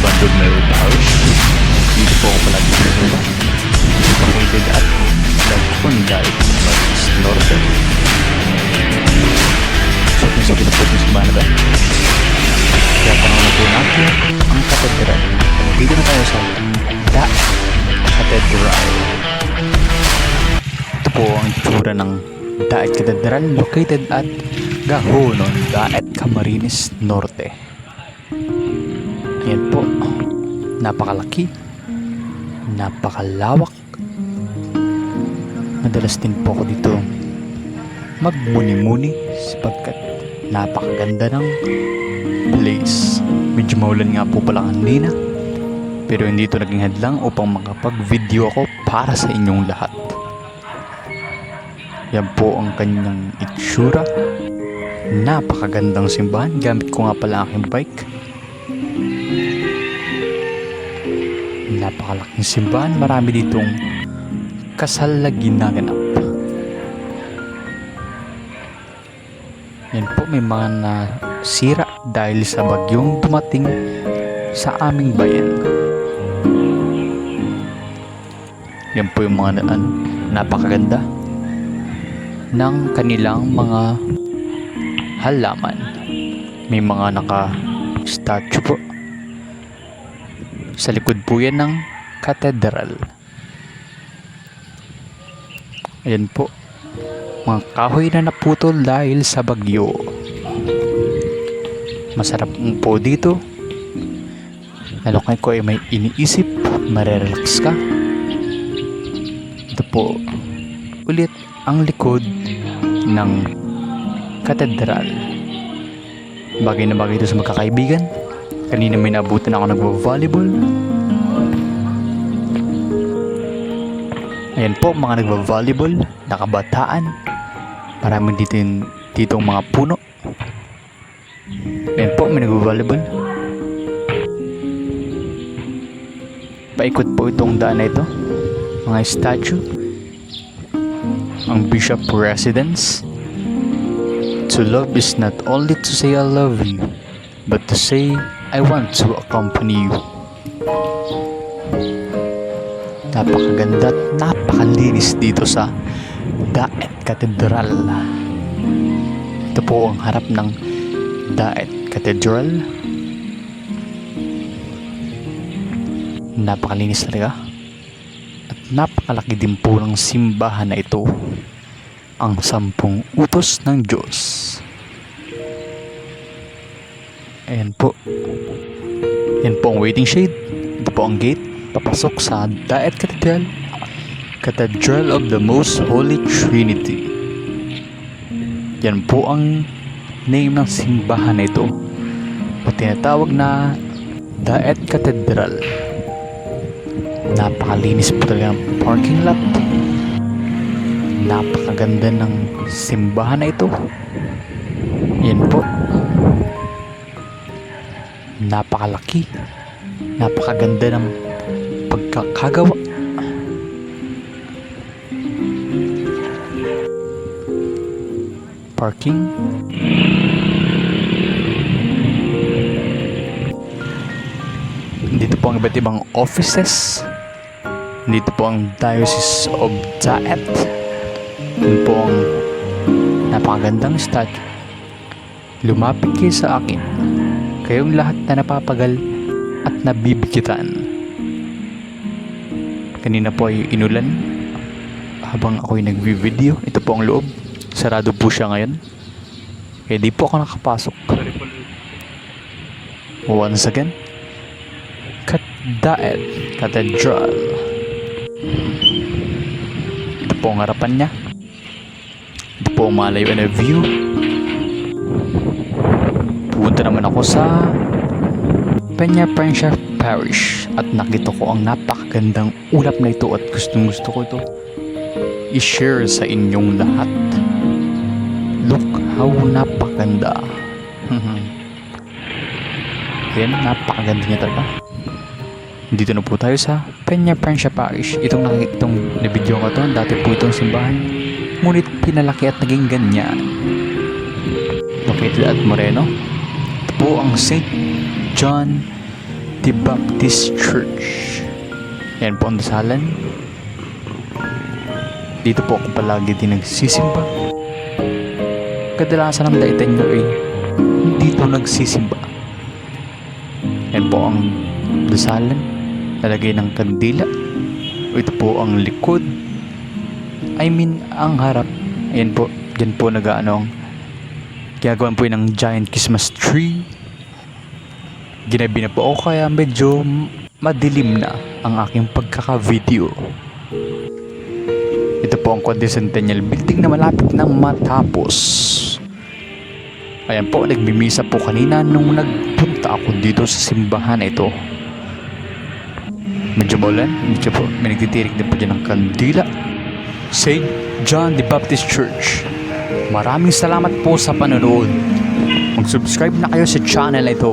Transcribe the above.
Baldomero Parish. Dito po ako palagi sinasamba. Located at Lagpunday, Northeast Norte. So kung sabi na po yung simbahan na ba? Kaya panahon po natin ang katedral. Dito na tayo sa Daet Cathedral. Ito po ang itsura ng Daet Cathedral located at Gahonon, Daet, Camarines Norte. Ayan po, napakalaki, napakalawak. Madalas din po ako dito magmuni-muni sapagkat napakaganda ng place. Medyo maulan nga po pala kanina, pero hindi ito naging hadlang upang makapag-video ako para sa inyong lahat. Yan po ang kanyang itsura. Napakagandang simbahan. Gamit ko nga pala aking bike. Napakalaking simbahan. Marami ditong kasal na ginaganap. Yan po, may mga nasira dahil sa bagyong dumating sa aming bayan. Yan po yung mga napakaganda ng kanilang mga halaman. May mga naka-statue po. Sa likod po yan ng katedral. Ayan po, mga kahoy na naputol dahil sa bagyo. Masarap po dito. Lalo kayo ko ay may iniisip, marerelax ka. Ito po ulit ang likod ng katedral. Bagay na bagay ito sa magkakaibigan. Kanina may nabutan ako nagvo-volleyball. Ayan po, mga nagvo-volleyball, nakabataan. Marami ditong mga puno. Ayan po, may nagvo-volleyball. Paikot po itong daan na ito. Mga statue. Ang Bishop Residence. To love is not only to say I love you, but to say I want to accompany you. Napakaganda at napakalinis dito sa Daet Cathedral. Ito po ang harap ng Daet Cathedral. Napakalinis talaga. At napakalaki din po ng simbahan na ito. Ang 10 utos ng Diyos. Ayan po. Yan po ang waiting shade. Ito po ang gate papasok sa Daet Cathedral, Cathedral of the Most Holy Trinity. Yan po ang name ng simbahan na ito, o tinatawag na Daet Cathedral. Napakalinis po talaga ng parking lot. Napakaganda ng simbahan na ito. Yan po, napakalaki, napakaganda ng pagkakagawa. Parking. Dito po ang iba't ibang offices. Dito po ang Diocese of Daet. Dito po ang napakagandang statue. Lumapit kayo sa akin, kayong lahat na napapagal at nabibikitan. Kanina po ay inulan habang ako'y nagvi-video. Ito po ang loob. Sarado po siya ngayon. Kaya di po ako nakapasok. Once again, Daet Cathedral. Ito po ang harapan niya. Ito po ang malayo na view. Pupunta naman ako sa Peñaprencia Parish at nakita ko ang napakagandang ulap na ito at gustong gusto ko ito i-share sa inyong lahat. Look how napakaganda. Ayan, napakaganda niya talaga. Dito na po tayo sa Peñaprencia Parish. Itong na-video ko ito, dati po itong simbahan, ngunit pinalaki at naging ganyan. Located at Moreno. Ito po ang St. John the Baptist Church. Yan po ang dasalan. Dito po ako palagi din nagsisimba. Kadalasan ng daitan nyo ay dito nagsisimba. Yan po ang dasalan. Nalagay ng kandila. Ito po ang likod. Ang harap. Ayan po. Diyan po ginagawan po ng giant Christmas tree. Ginabi na po ako kaya medyo madilim na ang aking pagkaka-video. Ito po ang Quadricentennial Building na malapit nang matapos. Ayan po, nagmimisa po kanina nung nagpunta ako dito sa simbahan na ito. Medyo maulan, medyo po, may nagtitirik din po dyan ng kandila. St. John the Baptist Church. Maraming salamat po sa panonood. Mag-subscribe na kayo sa channel na ito.